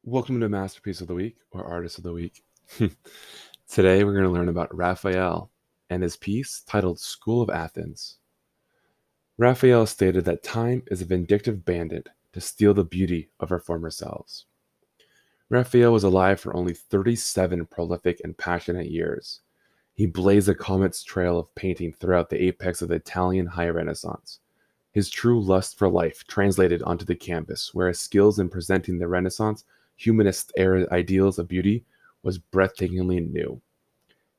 Welcome to Masterpiece of the Week or Artist of the Week. Today we're going to learn about Raphael and his piece titled School of Athens. Raphael stated that time is a vindictive bandit to steal the beauty of our former selves. Raphael was alive for only 37 prolific and passionate years. He blazed a comet's trail of painting throughout the apex of the Italian High Renaissance. His true lust for life translated onto the canvas, where his skills in presenting the Renaissance humanist era ideals of beauty was breathtakingly new.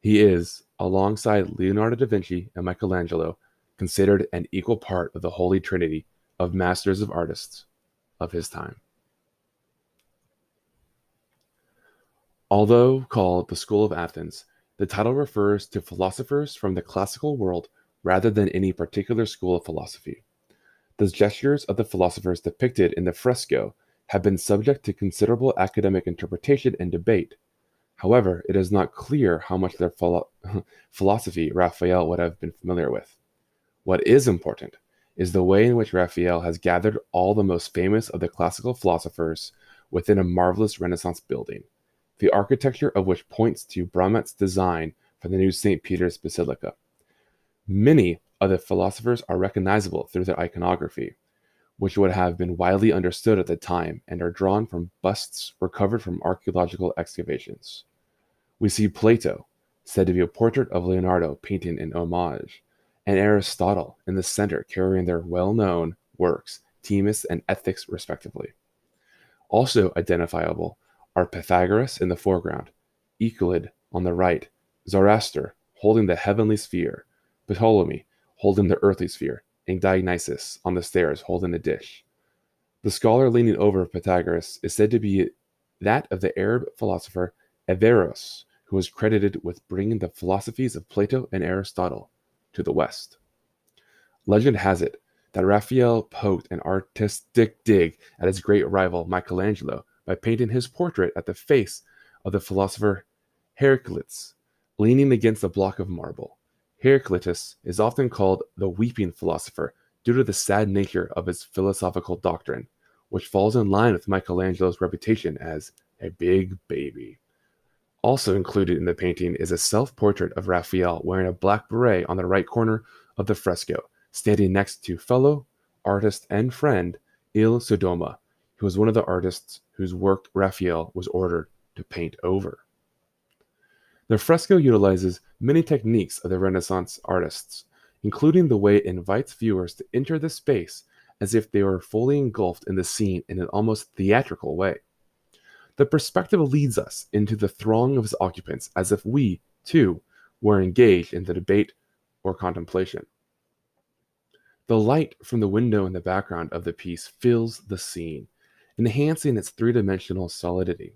He is, alongside Leonardo da Vinci and Michelangelo, considered an equal part of the holy trinity of masters of artists of his time. Although called the School of Athens, the title refers to philosophers from the classical world rather than any particular school of philosophy. The gestures of the philosophers depicted in the fresco have been subject to considerable academic interpretation and debate. However, it is not clear how much their philosophy Raphael would have been familiar with. What is important is the way in which Raphael has gathered all the most famous of the classical philosophers within a marvelous Renaissance building, the architecture of which points to Bramet's design for the new St. Peter's Basilica. Many of the philosophers are recognizable through their iconography, which would have been widely understood at the time and are drawn from busts recovered from archaeological excavations. We see Plato, said to be a portrait of Leonardo painted in homage, and Aristotle in the center carrying their well-known works, Timaeus and Ethics respectively. Also identifiable are Pythagoras in the foreground, Euclid on the right, Zoroaster holding the heavenly sphere, Ptolemy holding the earthly sphere, and Dionysius on the stairs holding a dish. The scholar leaning over Pythagoras is said to be that of the Arab philosopher Averroes, who was credited with bringing the philosophies of Plato and Aristotle to the West. Legend has it that Raphael poked an artistic dig at his great rival Michelangelo by painting his portrait at the face of the philosopher Heraclitus, leaning against a block of marble. Heraclitus is often called the weeping philosopher due to the sad nature of his philosophical doctrine, which falls in line with Michelangelo's reputation as a big baby. Also included in the painting is a self-portrait of Raphael wearing a black beret on the right corner of the fresco, standing next to fellow artist and friend Il Sodoma, who was one of the artists whose work Raphael was ordered to paint over. The fresco utilizes many techniques of the Renaissance artists, including the way it invites viewers to enter the space as if they were fully engulfed in the scene in an almost theatrical way. The perspective leads us into the throng of its occupants as if we, too, were engaged in the debate or contemplation. The light from the window in the background of the piece fills the scene, enhancing its three-dimensional solidity.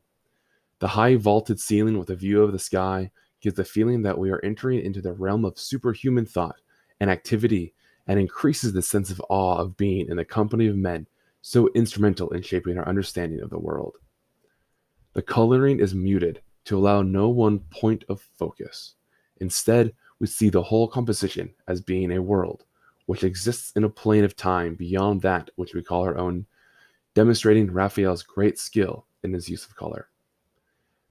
The high vaulted ceiling with a view of the sky gives the feeling that we are entering into the realm of superhuman thought and activity and increases the sense of awe of being in the company of men so instrumental in shaping our understanding of the world. The coloring is muted to allow no one point of focus. Instead, we see the whole composition as being a world, which exists in a plane of time beyond that which we call our own, demonstrating Raphael's great skill in his use of color.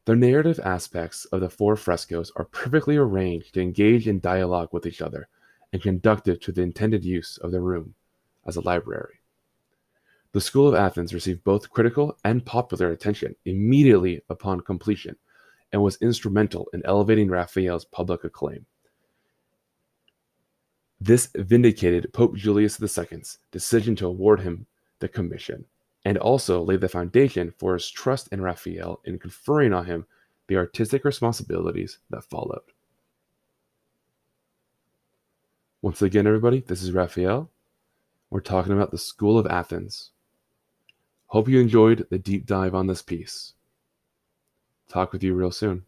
The narrative aspects of the four frescoes are perfectly arranged to engage in dialogue with each other and conducive to the intended use of the room as a library. The School of Athens received both critical and popular attention immediately upon completion and was instrumental in elevating Raphael's public acclaim. This vindicated Pope Julius II's decision to award him the commission, and also laid the foundation for his trust in Raphael in conferring on him the artistic responsibilities that followed. Once again, everybody, this is Raphael. We're talking about the School of Athens. Hope you enjoyed the deep dive on this piece. Talk with you real soon.